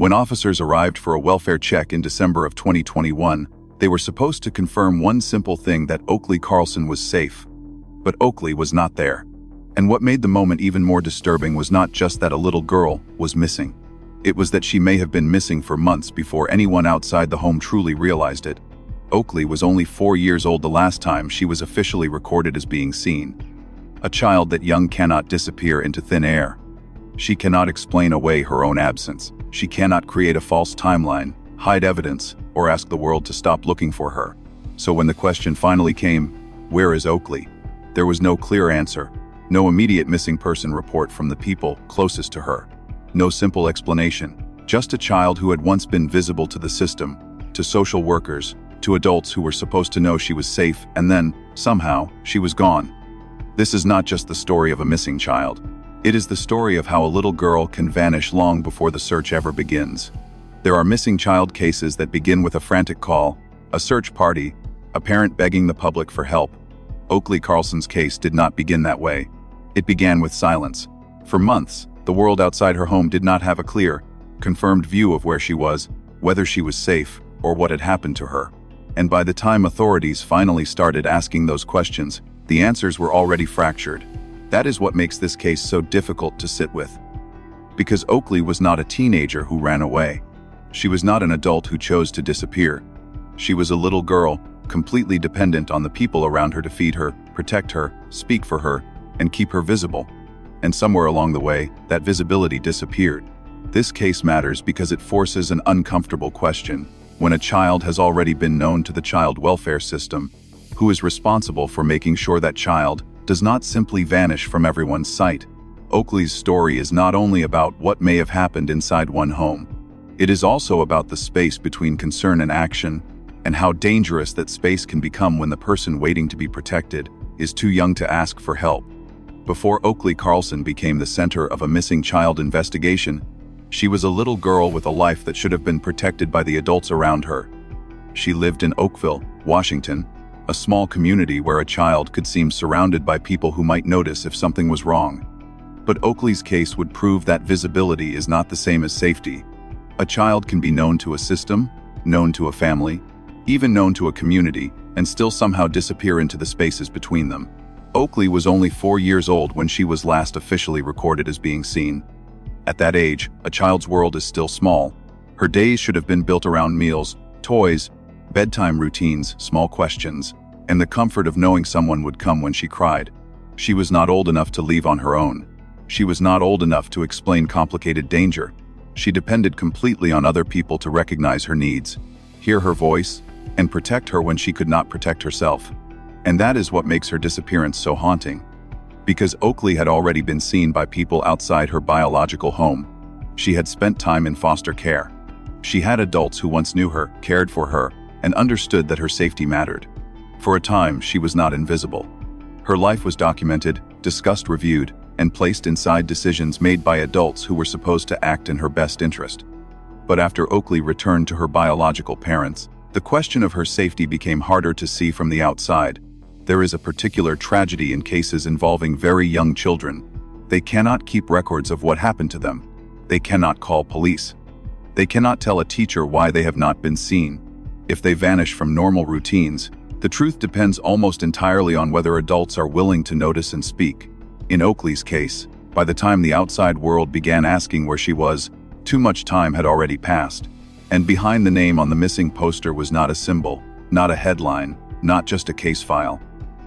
When officers arrived for a welfare check in December of 2021, they were supposed to confirm one simple thing: that Oakley Carlson was safe. But Oakley was not there. And what made the moment even more disturbing was not just that a little girl was missing. It was that she may have been missing for months before anyone outside the home truly realized it. Oakley was only 4 years old the last time she was officially recorded as being seen. A child that young cannot disappear into thin air. She cannot explain away her own absence. She cannot create a false timeline, hide evidence, or ask the world to stop looking for her. So when the question finally came, where is Oakley? There was no clear answer, no immediate missing person report from the people closest to her. No simple explanation, just a child who had once been visible to the system, to social workers, to adults who were supposed to know she was safe, and then, somehow, she was gone. This is not just the story of a missing child. It is the story of how a little girl can vanish long before the search ever begins. There are missing child cases that begin with a frantic call, a search party, a parent begging the public for help. Oakley Carlson's case did not begin that way. It began with silence. For months, the world outside her home did not have a clear, confirmed view of where she was, whether she was safe, or what had happened to her. And by the time authorities finally started asking those questions, the answers were already fractured. That is what makes this case so difficult to sit with. Because Oakley was not a teenager who ran away. She was not an adult who chose to disappear. She was a little girl, completely dependent on the people around her to feed her, protect her, speak for her, and keep her visible. And somewhere along the way, that visibility disappeared. This case matters because it forces an uncomfortable question. When a child has already been known to the child welfare system, who is responsible for making sure that child does not simply vanish from everyone's sight? Oakley's story is not only about what may have happened inside one home. It is also about the space between concern and action, and how dangerous that space can become when the person waiting to be protected is too young to ask for help. Before Oakley Carlson became the center of a missing child investigation, she was a little girl with a life that should have been protected by the adults around her. She lived in Oakville, Washington, a small community where a child could seem surrounded by people who might notice if something was wrong. But Oakley's case would prove that visibility is not the same as safety. A child can be known to a system, known to a family, even known to a community, and still somehow disappear into the spaces between them. Oakley was only 4 years old when she was last officially recorded as being seen. At that age, a child's world is still small. Her days should have been built around meals, toys, bedtime routines, small questions, and the comfort of knowing someone would come when she cried. She was not old enough to leave on her own. She was not old enough to explain complicated danger. She depended completely on other people to recognize her needs, hear her voice, and protect her when she could not protect herself. And that is what makes her disappearance so haunting. Because Oakley had already been seen by people outside her biological home. She had spent time in foster care. She had adults who once knew her, cared for her, and understood that her safety mattered. For a time, she was not invisible. Her life was documented, discussed, reviewed, and placed inside decisions made by adults who were supposed to act in her best interest. But after Oakley returned to her biological parents, the question of her safety became harder to see from the outside. There is a particular tragedy in cases involving very young children. They cannot keep records of what happened to them. They cannot call police. They cannot tell a teacher why they have not been seen. If they vanish from normal routines, the truth depends almost entirely on whether adults are willing to notice and speak. In Oakley's case, by the time the outside world began asking where she was, too much time had already passed. And behind the name on the missing poster was not a symbol, not a headline, not just a case file.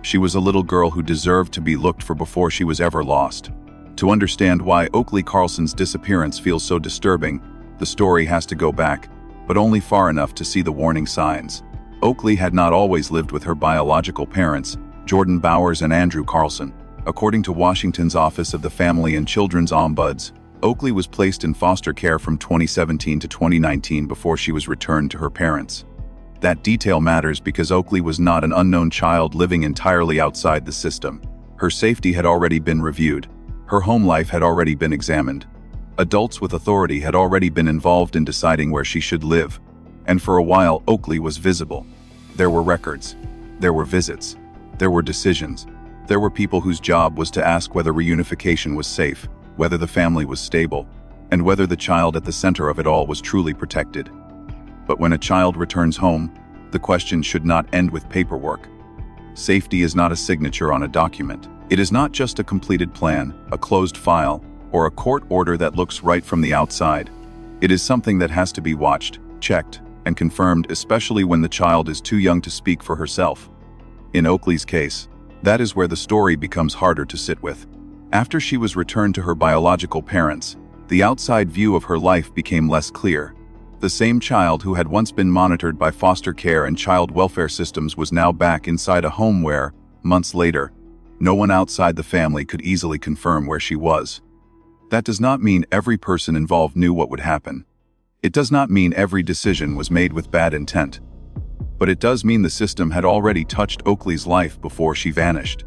She was a little girl who deserved to be looked for before she was ever lost. To understand why Oakley Carlson's disappearance feels so disturbing, the story has to go back, but only far enough to see the warning signs. Oakley had not always lived with her biological parents, Jordan Bowers and Andrew Carlson. According to Washington's Office of the Family and Children's Ombuds, Oakley was placed in foster care from 2017 to 2019 before she was returned to her parents. That detail matters because Oakley was not an unknown child living entirely outside the system. Her safety had already been reviewed. Her home life had already been examined. Adults with authority had already been involved in deciding where she should live. And for a while, Oakley was visible. There were records. There were visits. There were decisions. There were people whose job was to ask whether reunification was safe, whether the family was stable, and whether the child at the center of it all was truly protected. But when a child returns home, the question should not end with paperwork. Safety is not a signature on a document. It is not just a completed plan, a closed file, or a court order that looks right from the outside. It is something that has to be watched, checked, and confirmed, especially when the child is too young to speak for herself. In Oakley's case, that is where the story becomes harder to sit with. After she was returned to her biological parents, the outside view of her life became less clear. The same child who had once been monitored by foster care and child welfare systems was now back inside a home where, months later, no one outside the family could easily confirm where she was. That does not mean every person involved knew what would happen. It does not mean every decision was made with bad intent. But it does mean the system had already touched Oakley's life before she vanished.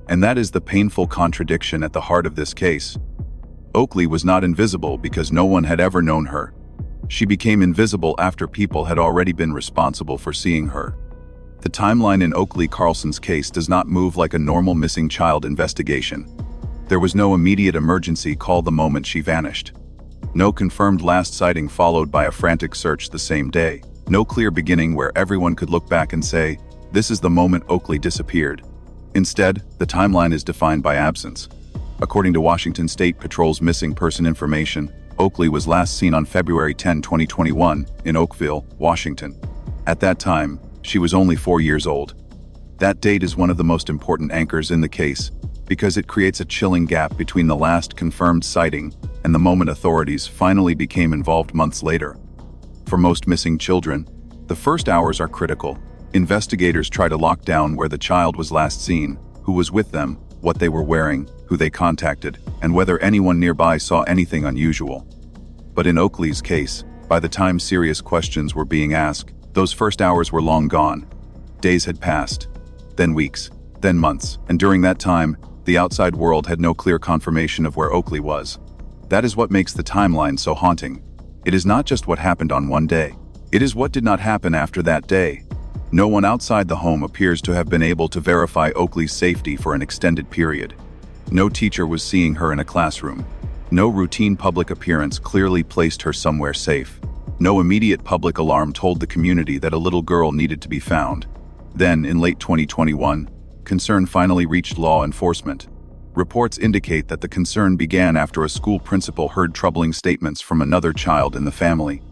And that is the painful contradiction at the heart of this case. Oakley was not invisible because no one had ever known her. She became invisible after people had already been responsible for seeing her. The timeline in Oakley Carlson's case does not move like a normal missing child investigation. There was no immediate emergency call the moment she vanished. No confirmed last sighting followed by a frantic search the same day. No clear beginning where everyone could look back and say, this is the moment Oakley disappeared. Instead, the timeline is defined by absence. According to Washington State Patrol's missing person information, Oakley was last seen on February 10, 2021, in Oakville, Washington. At that time, she was only 4 years old. That date is one of the most important anchors in the case, because it creates a chilling gap between the last confirmed sighting and the moment authorities finally became involved months later. For most missing children, the first hours are critical. Investigators try to lock down where the child was last seen, who was with them, what they were wearing, who they contacted, and whether anyone nearby saw anything unusual. But in Oakley's case, by the time serious questions were being asked, those first hours were long gone. Days had passed, then weeks, then months, and during that time, the outside world had no clear confirmation of where Oakley was. That is what makes the timeline so haunting. It is not just what happened on one day. It is what did not happen after that day. No one outside the home appears to have been able to verify Oakley's safety for an extended period. No teacher was seeing her in a classroom. No routine public appearance clearly placed her somewhere safe. No immediate public alarm told the community that a little girl needed to be found. Then, in late 2021, concern finally reached law enforcement. Reports indicate that the concern began after a school principal heard troubling statements from another child in the family.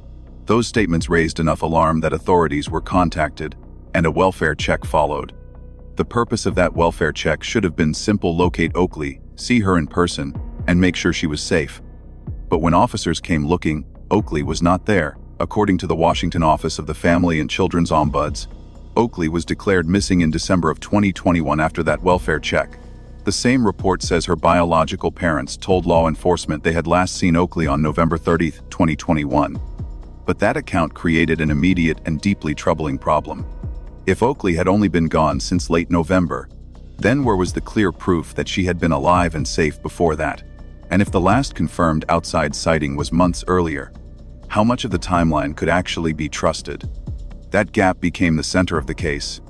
Those statements raised enough alarm that authorities were contacted, and a welfare check followed. The purpose of that welfare check should have been simple: locate Oakley, see her in person, and make sure she was safe. But when officers came looking, Oakley was not there. According to the Washington Office of the Family and Children's Ombuds, Oakley was declared missing in December of 2021 after that welfare check. The same report says her biological parents told law enforcement they had last seen Oakley on November 30, 2021. But that account created an immediate and deeply troubling problem. If Oakley had only been gone since late November, then where was the clear proof that she had been alive and safe before that? And if the last confirmed outside sighting was months earlier, how much of the timeline could actually be trusted? That gap became the center of the case.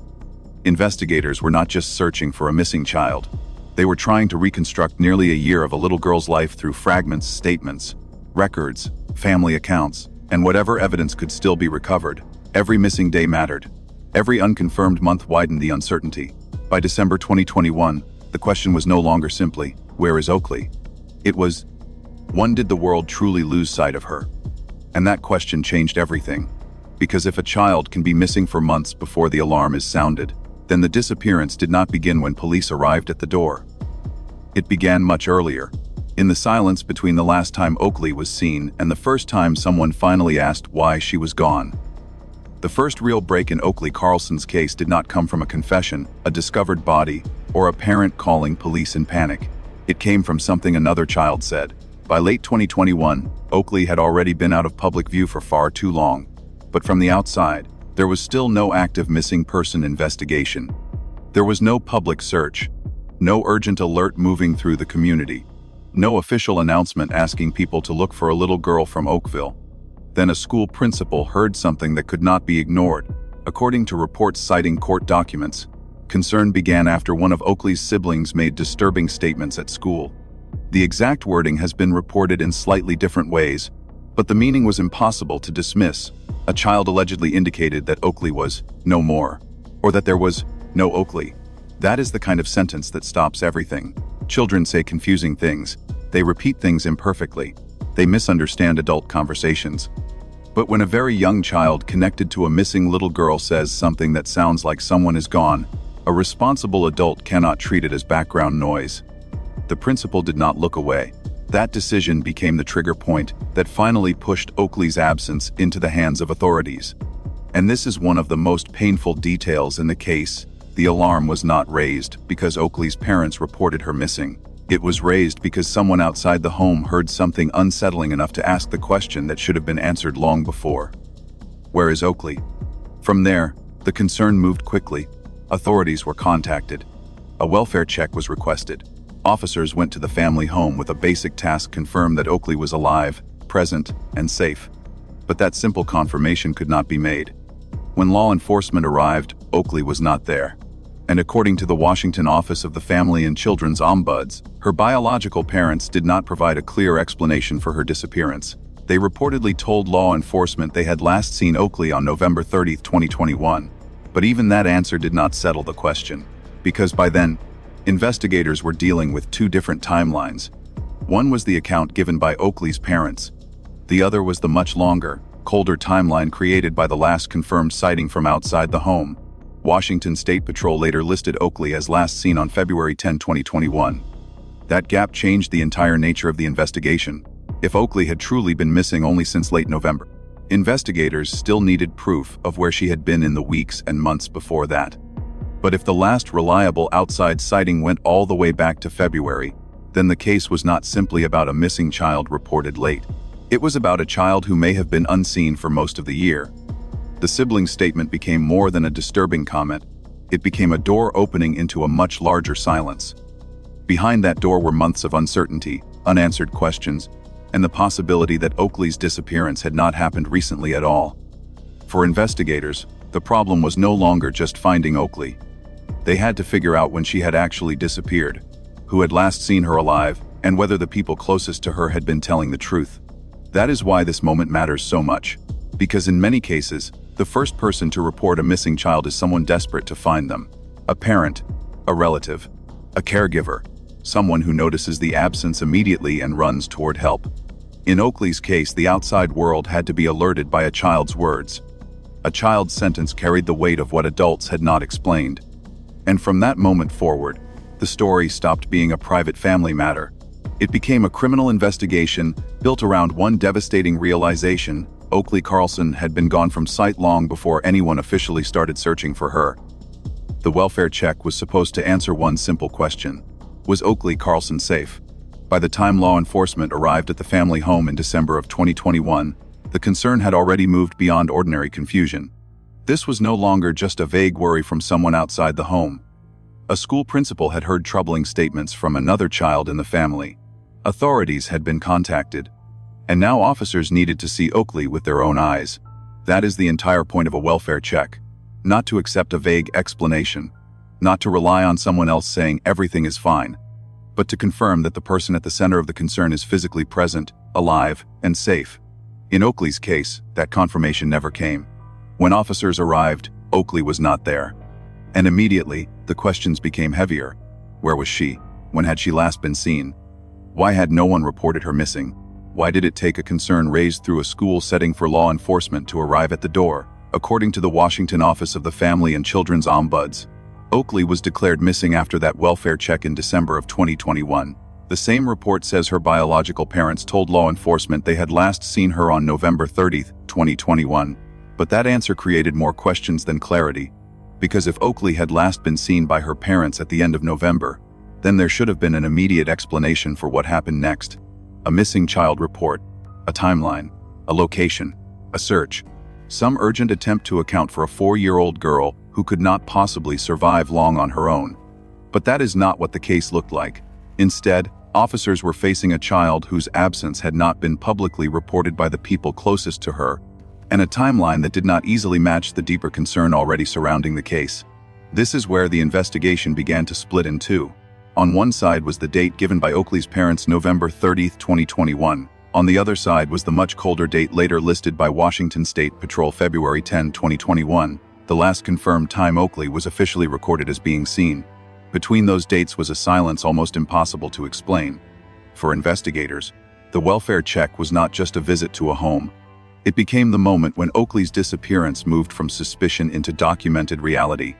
Investigators were not just searching for a missing child. They were trying to reconstruct nearly a year of a little girl's life through fragments, statements, records, family accounts, and whatever evidence could still be recovered. Every missing day mattered. Every unconfirmed month widened the uncertainty. By December 2021, the question was no longer simply, where is Oakley? It was, when did the world truly lose sight of her? And that question changed everything. Because if a child can be missing for months before the alarm is sounded, then the disappearance did not begin when police arrived at the door. It began much earlier, in the silence between the last time Oakley was seen and the first time someone finally asked why she was gone. The first real break in Oakley Carlson's case did not come from a confession, a discovered body, or a parent calling police in panic. It came from something another child said. By late 2021, Oakley had already been out of public view for far too long. But from the outside, there was still no active missing person investigation. There was no public search, no urgent alert moving through the community, no official announcement asking people to look for a little girl from Oakville. Then a school principal heard something that could not be ignored. According to reports citing court documents, concern began after one of Oakley's siblings made disturbing statements at school. The exact wording has been reported in slightly different ways, but the meaning was impossible to dismiss. A child allegedly indicated that Oakley was no more, or that there was no Oakley. That is the kind of sentence that stops everything. Children say confusing things. They repeat things imperfectly. They misunderstand adult conversations. But when a very young child connected to a missing little girl says something that sounds like someone is gone, a responsible adult cannot treat it as background noise. The principal did not look away. That decision became the trigger point that finally pushed Oakley's absence into the hands of authorities. And this is one of the most painful details in the case. The alarm was not raised because Oakley's parents reported her missing. It was raised because someone outside the home heard something unsettling enough to ask the question that should have been answered long before. Where is Oakley? From there, the concern moved quickly. Authorities were contacted. A welfare check was requested. Officers went to the family home with a basic task: confirm that Oakley was alive, present, and safe. But that simple confirmation could not be made. When law enforcement arrived, Oakley was not there. And according to the Washington Office of the Family and Children's Ombuds, her biological parents did not provide a clear explanation for her disappearance. They reportedly told law enforcement they had last seen Oakley on November 30, 2021. But even that answer did not settle the question, because by then, investigators were dealing with two different timelines. One was the account given by Oakley's parents. The other was the much longer, colder timeline created by the last confirmed sighting from outside the home. Washington State Patrol later listed Oakley as last seen on February 10, 2021. That gap changed the entire nature of the investigation. If Oakley had truly been missing only since late November, investigators still needed proof of where she had been in the weeks and months before that. But if the last reliable outside sighting went all the way back to February, then the case was not simply about a missing child reported late. It was about a child who may have been unseen for most of the year. The sibling's statement became more than a disturbing comment. It became a door opening into a much larger silence. Behind that door were months of uncertainty, unanswered questions, and the possibility that Oakley's disappearance had not happened recently at all. For investigators, the problem was no longer just finding Oakley. They had to figure out when she had actually disappeared, who had last seen her alive, and whether the people closest to her had been telling the truth. That is why this moment matters so much, because in many cases, the first person to report a missing child is someone desperate to find them. A parent, a relative, a caregiver, someone who notices the absence immediately and runs toward help. In Oakley's case, the outside world had to be alerted by a child's words. A child's sentence carried the weight of what adults had not explained. And from that moment forward, the story stopped being a private family matter. It became a criminal investigation built around one devastating realization: Oakley Carlson had been gone from sight long before anyone officially started searching for her. The welfare check was supposed to answer one simple question: was Oakley Carlson safe? By the time law enforcement arrived at the family home in December of 2021, the concern had already moved beyond ordinary confusion. This was no longer just a vague worry from someone outside the home. A school principal had heard troubling statements from another child in the family. Authorities had been contacted, and now officers needed to see Oakley with their own eyes. That is the entire point of a welfare check. Not to accept a vague explanation, not to rely on someone else saying everything is fine, but to confirm that the person at the center of the concern is physically present, alive, and safe. In Oakley's case, that confirmation never came. When officers arrived, Oakley was not there. And immediately, the questions became heavier. Where was she? When had she last been seen? Why had no one reported her missing? Why did it take a concern raised through a school setting for law enforcement to arrive at the door? According to the Washington Office of the Family and Children's Ombuds, Oakley was declared missing after that welfare check in December of 2021. The same report says her biological parents told law enforcement they had last seen her on November 30, 2021. But that answer created more questions than clarity. Because if Oakley had last been seen by her parents at the end of November, then there should have been an immediate explanation for what happened next. A missing child report, a timeline, a location, a search, some urgent attempt to account for a 4-year-old girl who could not possibly survive long on her own. But that is not what the case looked like. Instead, officers were facing a child whose absence had not been publicly reported by the people closest to her, and a timeline that did not easily match the deeper concern already surrounding the case. This is where the investigation began to split in two. On one side was the date given by Oakley's parents, November 30, 2021. On the other side was the much colder date later listed by Washington State Patrol, February 10, 2021, the last confirmed time Oakley was officially recorded as being seen. Between those dates was a silence almost impossible to explain. For investigators, the welfare check was not just a visit to a home. It became the moment when Oakley's disappearance moved from suspicion into documented reality.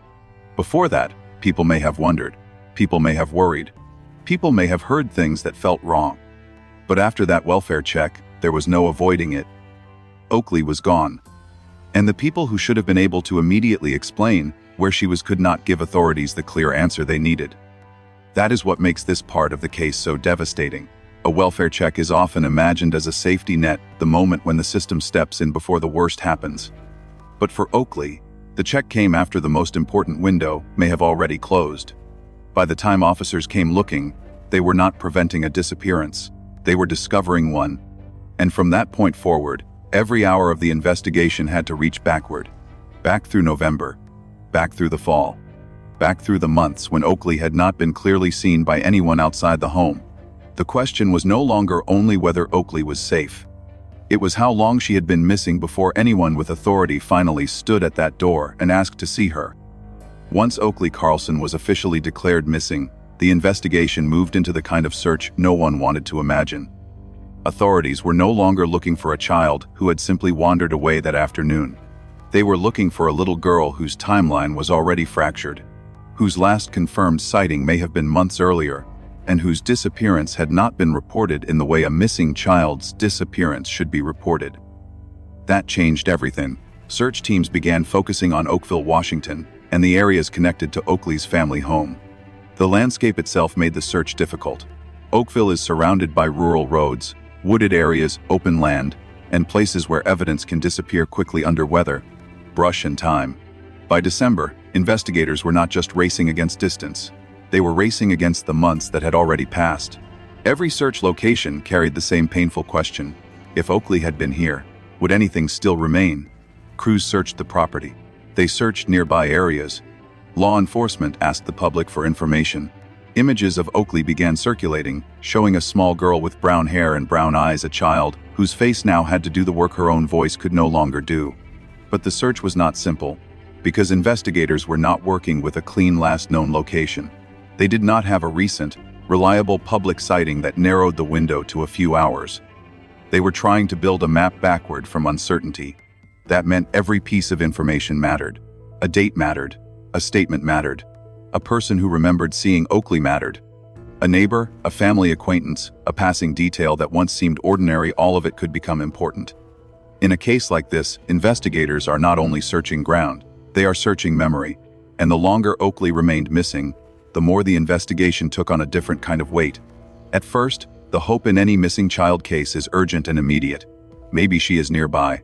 Before that, people may have wondered. People may have worried. People may have heard things that felt wrong. But after that welfare check, there was no avoiding it. Oakley was gone. And the people who should have been able to immediately explain where she was could not give authorities the clear answer they needed. That is what makes this part of the case so devastating. A welfare check is often imagined as a safety net, the moment when the system steps in before the worst happens. But for Oakley, the check came after the most important window may have already closed. By the time officers came looking, they were not preventing a disappearance. They were discovering one. And from that point forward, every hour of the investigation had to reach backward. Back through November. Back through the fall. Back through the months when Oakley had not been clearly seen by anyone outside the home. The question was no longer only whether Oakley was safe. It was how long she had been missing before anyone with authority finally stood at that door and asked to see her. Once Oakley Carlson was officially declared missing, the investigation moved into the kind of search no one wanted to imagine. Authorities were no longer looking for a child who had simply wandered away that afternoon. They were looking for a little girl whose timeline was already fractured, whose last confirmed sighting may have been months earlier, and whose disappearance had not been reported in the way a missing child's disappearance should be reported. That changed everything. Search teams began focusing on Oakville, Washington, and the areas connected to Oakley's family home. The landscape itself made the search difficult. Oakville is surrounded by rural roads, wooded areas, open land, and places where evidence can disappear quickly under weather, brush, and time. By December, investigators were not just racing against distance. They were racing against the months that had already passed. Every search location carried the same painful question. If Oakley had been here, would anything still remain? Crews searched the property. They searched nearby areas. Law enforcement asked the public for information. Images of Oakley began circulating, showing a small girl with brown hair and brown eyes, a child whose face now had to do the work her own voice could no longer do. But the search was not simple, because investigators were not working with a clean last known location. They did not have a recent, reliable public sighting that narrowed the window to a few hours. They were trying to build a map backward from uncertainty. That meant every piece of information mattered. A date mattered. A statement mattered. A person who remembered seeing Oakley mattered. A neighbor, a family acquaintance, a passing detail that once seemed ordinary, all of it could become important. In a case like this, investigators are not only searching ground, they are searching memory. And the longer Oakley remained missing, the more the investigation took on a different kind of weight. At first, the hope in any missing child case is urgent and immediate. Maybe she is nearby.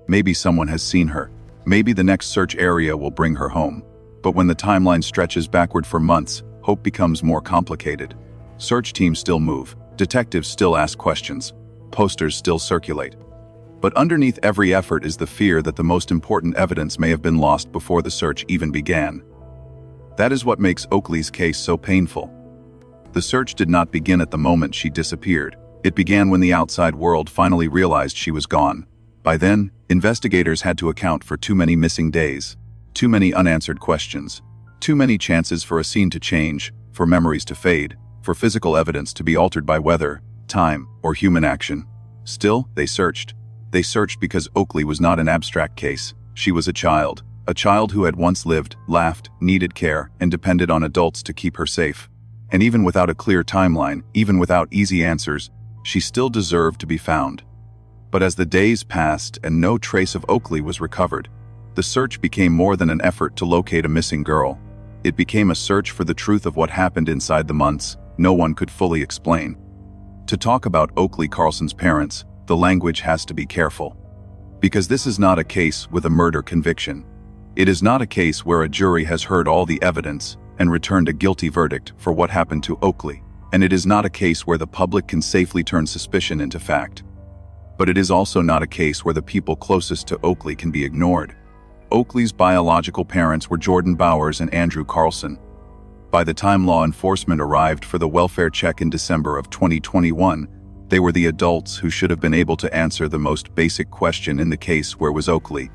Maybe someone has seen her. Maybe the next search area will bring her home. But when the timeline stretches backward for months, hope becomes more complicated. Search teams still move. Detectives still ask questions. Posters still circulate. But underneath every effort is the fear that the most important evidence may have been lost before the search even began. That is what makes Oakley's case so painful. The search did not begin at the moment she disappeared. It began when the outside world finally realized she was gone. By then, investigators had to account for too many missing days, too many unanswered questions, too many chances for a scene to change, for memories to fade, for physical evidence to be altered by weather, time, or human action. Still, they searched. They searched because Oakley was not an abstract case. She was a child who had once lived, laughed, needed care, and depended on adults to keep her safe. And even without a clear timeline, even without easy answers, she still deserved to be found. But as the days passed and no trace of Oakley was recovered, the search became more than an effort to locate a missing girl. It became a search for the truth of what happened inside the months no one could fully explain. To talk about Oakley Carlson's parents, the language has to be careful. Because this is not a case with a murder conviction. It is not a case where a jury has heard all the evidence and returned a guilty verdict for what happened to Oakley. And it is not a case where the public can safely turn suspicion into fact. But it is also not a case where the people closest to Oakley can be ignored. Oakley's biological parents were Jordan Bowers and Andrew Carlson. By the time law enforcement arrived for the welfare check in December of 2021, they were the adults who should have been able to answer the most basic question in the case: where was Oakley?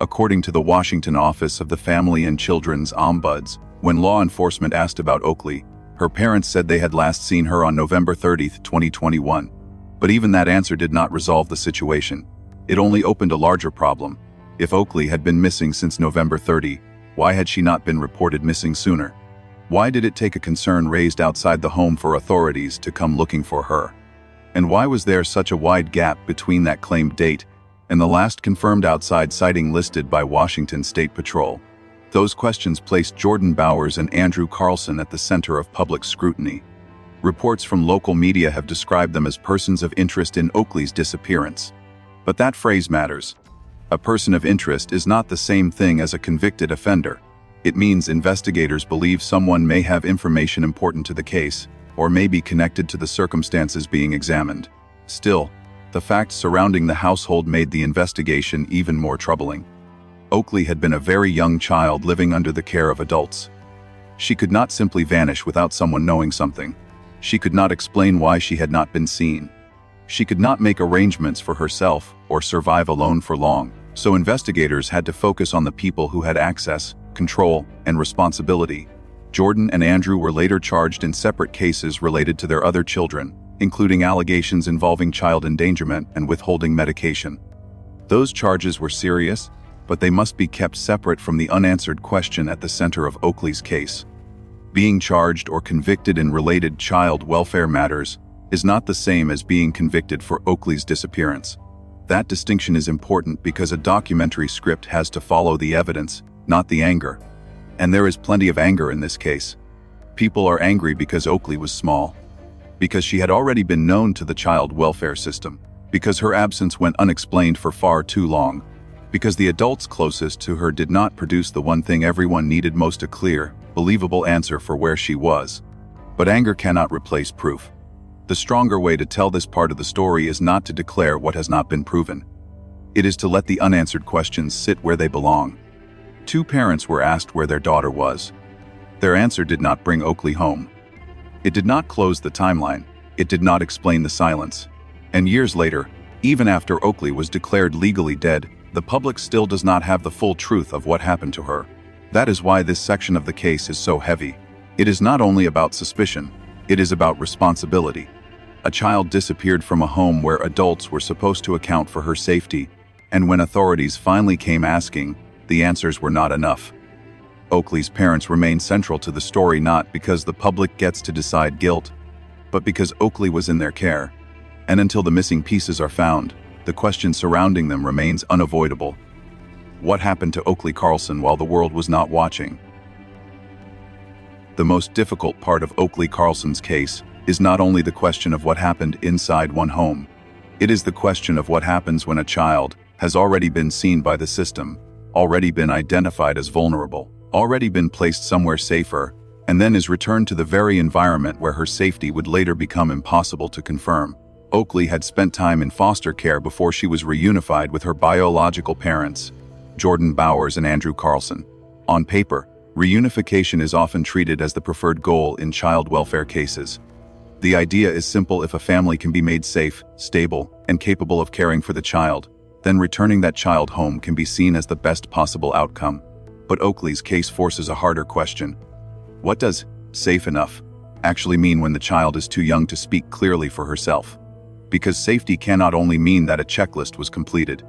According to the Washington office of the Family and Children's Ombuds, when law enforcement asked about Oakley, her parents said they had last seen her on November 30, 2021. But even that answer did not resolve the situation. It only opened a larger problem. If Oakley had been missing since November 30, why had she not been reported missing sooner? Why did it take a concern raised outside the home for authorities to come looking for her? And why was there such a wide gap between that claimed date and the last confirmed outside sighting listed by Washington State Patrol? Those questions placed Jordan Bowers and Andrew Carlson at the center of public scrutiny. Reports from local media have described them as persons of interest in Oakley's disappearance. But that phrase matters. A person of interest is not the same thing as a convicted offender. It means investigators believe someone may have information important to the case, or may be connected to the circumstances being examined. Still, the facts surrounding the household made the investigation even more troubling. Oakley had been a very young child living under the care of adults. She could not simply vanish without someone knowing something. She could not explain why she had not been seen. She could not make arrangements for herself or survive alone for long, so investigators had to focus on the people who had access, control, and responsibility. Jordan and Andrew were later charged in separate cases related to their other children, including allegations involving child endangerment and withholding medication. Those charges were serious, but they must be kept separate from the unanswered question at the center of Oakley's case. Being charged or convicted in related child welfare matters is not the same as being convicted for Oakley's disappearance. That distinction is important because a documentary script has to follow the evidence, not the anger. And there is plenty of anger in this case. People are angry because Oakley was small, because she had already been known to the child welfare system, because her absence went unexplained for far too long, because the adults closest to her did not produce the one thing everyone needed most: a clear, believable answer for where she was. But anger cannot replace proof. The stronger way to tell this part of the story is not to declare what has not been proven. It is to let the unanswered questions sit where they belong. Two parents were asked where their daughter was. Their answer did not bring Oakley home. It did not close the timeline. It did not explain the silence. And years later, even after Oakley was declared legally dead, the public still does not have the full truth of what happened to her. That is why this section of the case is so heavy. It is not only about suspicion, it is about responsibility. A child disappeared from a home where adults were supposed to account for her safety, and when authorities finally came asking, the answers were not enough. Oakley's parents remain central to the story not because the public gets to decide guilt, but because Oakley was in their care. And until the missing pieces are found, the question surrounding them remains unavoidable. What happened to Oakley Carlson while the world was not watching? The most difficult part of Oakley Carlson's case is not only the question of what happened inside one home. It is the question of what happens when a child has already been seen by the system, already been identified as vulnerable, already been placed somewhere safer, and then is returned to the very environment where her safety would later become impossible to confirm. Oakley had spent time in foster care before she was reunified with her biological parents, Jordan Bowers and Andrew Carlson. On paper, reunification is often treated as the preferred goal in child welfare cases. The idea is simple: if a family can be made safe, stable, and capable of caring for the child, then returning that child home can be seen as the best possible outcome. But Oakley's case forces a harder question. What does safe enough actually mean when the child is too young to speak clearly for herself? Because safety cannot only mean that a checklist was completed.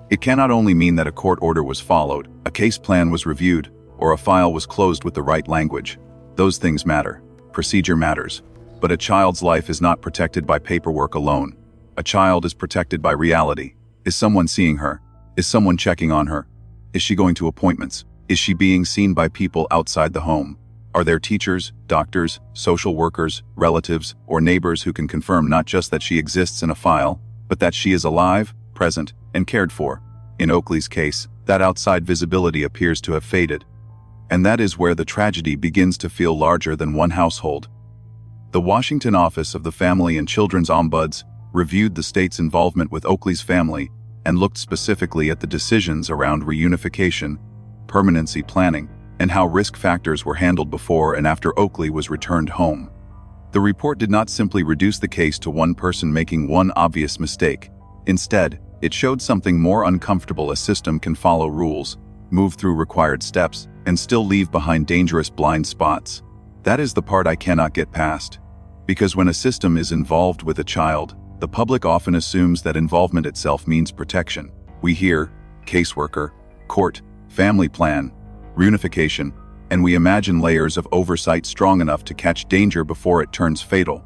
It cannot only mean that a court order was followed, a case plan was reviewed, or a file was closed with the right language. Those things matter. Procedure matters. But a child's life is not protected by paperwork alone. A child is protected by reality. Is someone seeing her? Is someone checking on her? Is she going to appointments? Is she being seen by people outside the home? Are there teachers, doctors, social workers, relatives, or neighbors who can confirm not just that she exists in a file, but that she is alive, present, and cared for? In Oakley's case, that outside visibility appears to have faded. And that is where the tragedy begins to feel larger than one household. The Washington office of the Family and Children's Ombuds reviewed the state's involvement with Oakley's family and looked specifically at the decisions around reunification, permanency planning, and how risk factors were handled before and after Oakley was returned home. The report did not simply reduce the case to one person making one obvious mistake. Instead, it showed something more uncomfortable: a system can follow rules, move through required steps, and still leave behind dangerous blind spots. That is the part I cannot get past. Because when a system is involved with a child, the public often assumes that involvement itself means protection. We hear caseworker, court, family plan, reunification, and we imagine layers of oversight strong enough to catch danger before it turns fatal.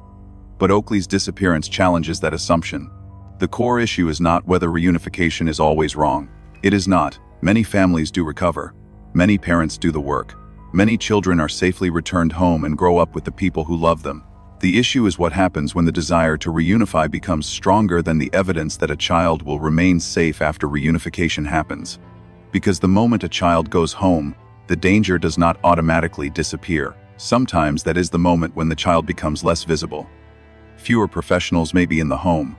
But Oakley's disappearance challenges that assumption. The core issue is not whether reunification is always wrong. It is not. Many families do recover. Many parents do the work. Many children are safely returned home and grow up with the people who love them. The issue is what happens when the desire to reunify becomes stronger than the evidence that a child will remain safe after reunification happens. Because the moment a child goes home, the danger does not automatically disappear. Sometimes that is the moment when the child becomes less visible. Fewer professionals may be in the home.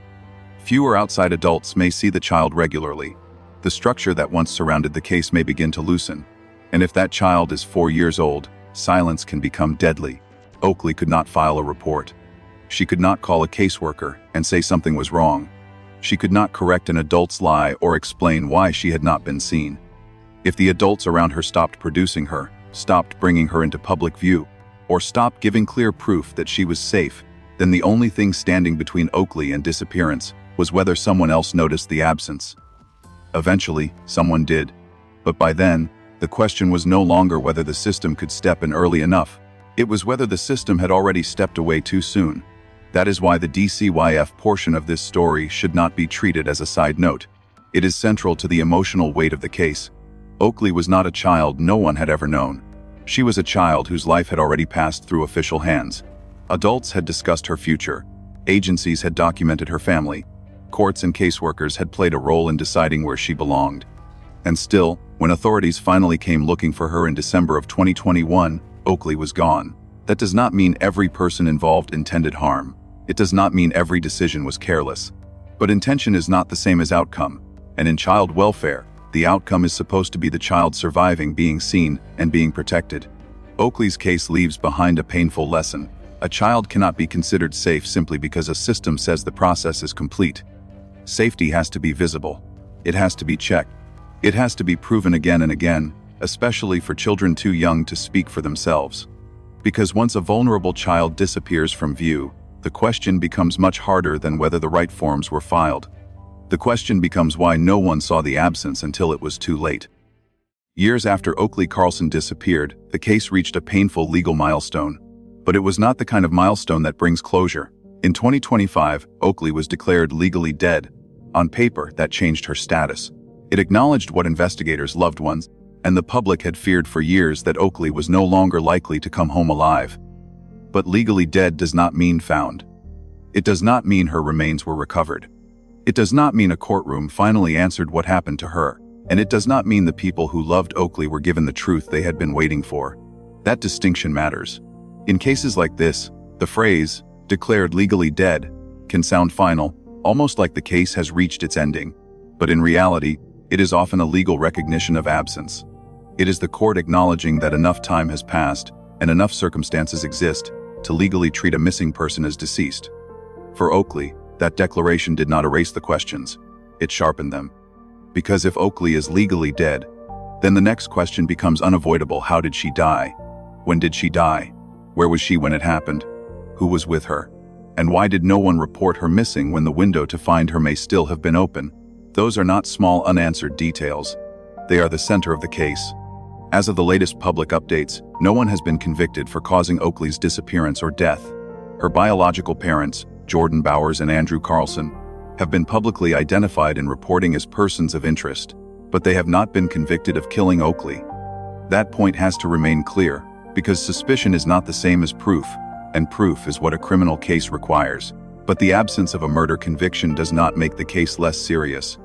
Fewer outside adults may see the child regularly. The structure that once surrounded the case may begin to loosen. And if that child is 4 years old, silence can become deadly. Oakley could not file a report. She could not call a caseworker and say something was wrong. She could not correct an adult's lie or explain why she had not been seen. If the adults around her stopped producing her, stopped bringing her into public view, or stopped giving clear proof that she was safe, then the only thing standing between Oakley and disappearance was whether someone else noticed the absence. Eventually, someone did. But by then, the question was no longer whether the system could step in early enough. It was whether the system had already stepped away too soon. That is why the DCYF portion of this story should not be treated as a side note. It is central to the emotional weight of the case. Oakley was not a child no one had ever known. She was a child whose life had already passed through official hands. Adults had discussed her future. Agencies had documented her family. Courts and caseworkers had played a role in deciding where she belonged. And still, when authorities finally came looking for her in December of 2021, Oakley was gone. That does not mean every person involved intended harm. It does not mean every decision was careless. But intention is not the same as outcome. And in child welfare, the outcome is supposed to be the child surviving, being seen, and being protected. Oakley's case leaves behind a painful lesson. A child cannot be considered safe simply because a system says the process is complete. Safety has to be visible. It has to be checked. It has to be proven again and again, especially for children too young to speak for themselves. Because once a vulnerable child disappears from view, the question becomes much harder than whether the right forms were filed. The question becomes why no one saw the absence until it was too late. Years after Oakley Carlson disappeared, the case reached a painful legal milestone. But it was not the kind of milestone that brings closure. In 2025, Oakley was declared legally dead. On paper, that changed her status. It acknowledged what investigators, loved ones, and the public had feared for years, that Oakley was no longer likely to come home alive. But legally dead does not mean found. It does not mean her remains were recovered. It does not mean a courtroom finally answered what happened to her. And it does not mean the people who loved Oakley were given the truth they had been waiting for. That distinction matters. In cases like this, the phrase, declared legally dead, can sound final, almost like the case has reached its ending. But in reality, it is often a legal recognition of absence. It is the court acknowledging that enough time has passed and enough circumstances exist to legally treat a missing person as deceased. For Oakley, that declaration did not erase the questions. It sharpened them. Because if Oakley is legally dead, then the next question becomes unavoidable. How did she die? When did she die? Where was she when it happened? Who was with her? And why did no one report her missing when the window to find her may still have been open? Those are not small unanswered details. They are the center of the case. As of the latest public updates, no one has been convicted for causing Oakley's disappearance or death. Her biological parents, Jordan Bowers and Andrew Carlson, have been publicly identified in reporting as persons of interest, but they have not been convicted of killing Oakley. That point has to remain clear, because suspicion is not the same as proof, and proof is what a criminal case requires. But the absence of a murder conviction does not make the case less serious.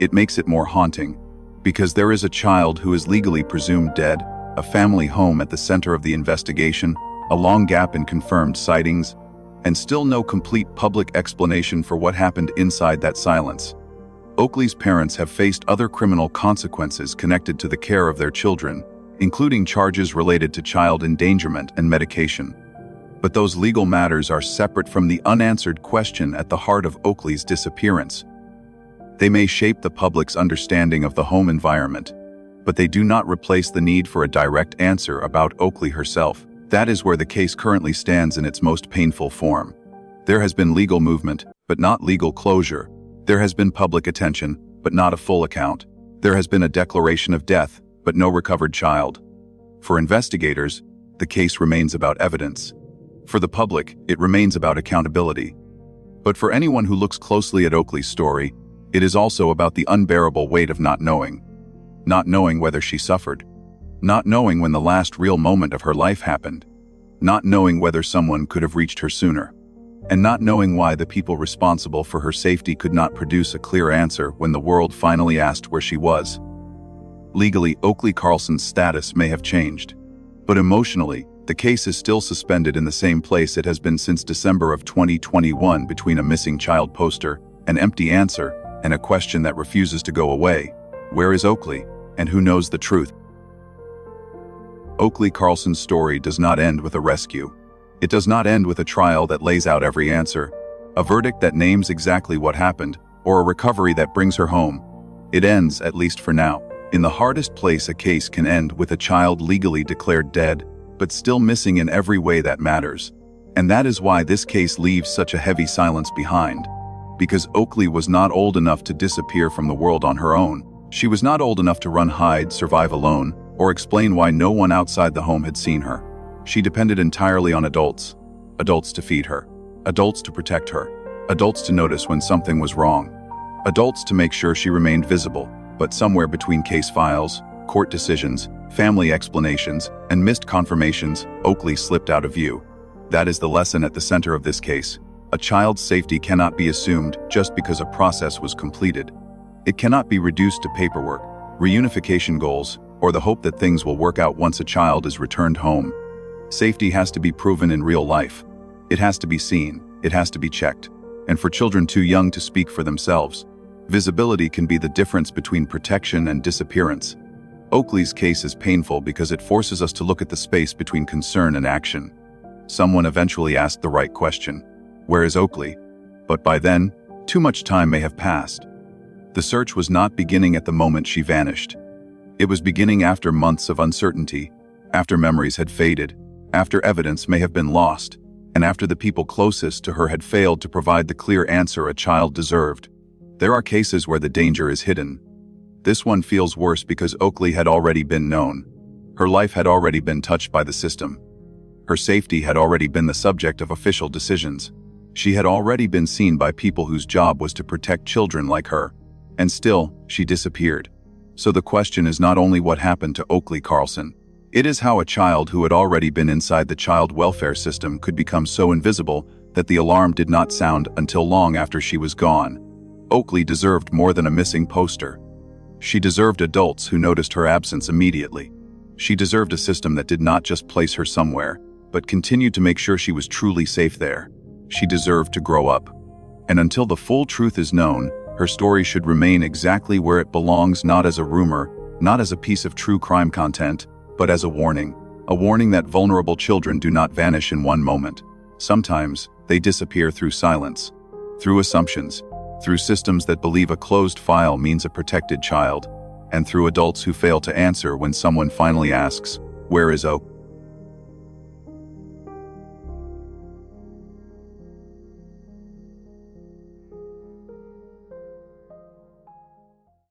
It makes it more haunting, because there is a child who is legally presumed dead, a family home at the center of the investigation, a long gap in confirmed sightings, and still no complete public explanation for what happened inside that silence. Oakley's parents have faced other criminal consequences connected to the care of their children, including charges related to child endangerment and medication. But those legal matters are separate from the unanswered question at the heart of Oakley's disappearance. They may shape the public's understanding of the home environment, but they do not replace the need for a direct answer about Oakley herself. That is where the case currently stands in its most painful form. There has been legal movement, but not legal closure. There has been public attention, but not a full account. There has been a declaration of death, but no recovered child. For investigators, the case remains about evidence. For the public, it remains about accountability. But for anyone who looks closely at Oakley's story, it is also about the unbearable weight of not knowing. Not knowing whether she suffered. Not knowing when the last real moment of her life happened. Not knowing whether someone could have reached her sooner. And not knowing why the people responsible for her safety could not produce a clear answer when the world finally asked where she was. Legally, Oakley Carlson's status may have changed. But emotionally, the case is still suspended in the same place it has been since December of 2021, between a missing child poster, an empty answer, and a question that refuses to go away. Where is Oakley? And who knows the truth? Oakley Carlson's story does not end with a rescue. It does not end with a trial that lays out every answer, a verdict that names exactly what happened, or a recovery that brings her home. It ends, at least for now, in the hardest place a case can end, with a child legally declared dead, but still missing in every way that matters. And that is why this case leaves such a heavy silence behind. Because Oakley was not old enough to disappear from the world on her own. She was not old enough to run, hide, survive alone, or explain why no one outside the home had seen her. She depended entirely on adults. Adults to feed her. Adults to protect her. Adults to notice when something was wrong. Adults to make sure she remained visible. But somewhere between case files, court decisions, family explanations, and missed confirmations, Oakley slipped out of view. That is the lesson at the center of this case. A child's safety cannot be assumed just because a process was completed. It cannot be reduced to paperwork, reunification goals, or the hope that things will work out once a child is returned home. Safety has to be proven in real life. It has to be seen. It has to be checked. And for children too young to speak for themselves, visibility can be the difference between protection and disappearance. Oakley's case is painful because it forces us to look at the space between concern and action. Someone eventually asked the right question. Where is Oakley? But by then, too much time may have passed. The search was not beginning at the moment she vanished. It was beginning after months of uncertainty, after memories had faded, after evidence may have been lost, and after the people closest to her had failed to provide the clear answer a child deserved. There are cases where the danger is hidden. This one feels worse because Oakley had already been known. Her life had already been touched by the system. Her safety had already been the subject of official decisions. She had already been seen by people whose job was to protect children like her. And still, she disappeared. So the question is not only what happened to Oakley Carlson. It is how a child who had already been inside the child welfare system could become so invisible that the alarm did not sound until long after she was gone. Oakley deserved more than a missing poster. She deserved adults who noticed her absence immediately. She deserved a system that did not just place her somewhere, but continued to make sure she was truly safe there. She deserved to grow up. And until the full truth is known, her story should remain exactly where it belongs, not as a rumor, not as a piece of true crime content, but as a warning that vulnerable children do not vanish in one moment. Sometimes, they disappear through silence, through assumptions, through systems that believe a closed file means a protected child, and through adults who fail to answer when someone finally asks, "Where is Oak?"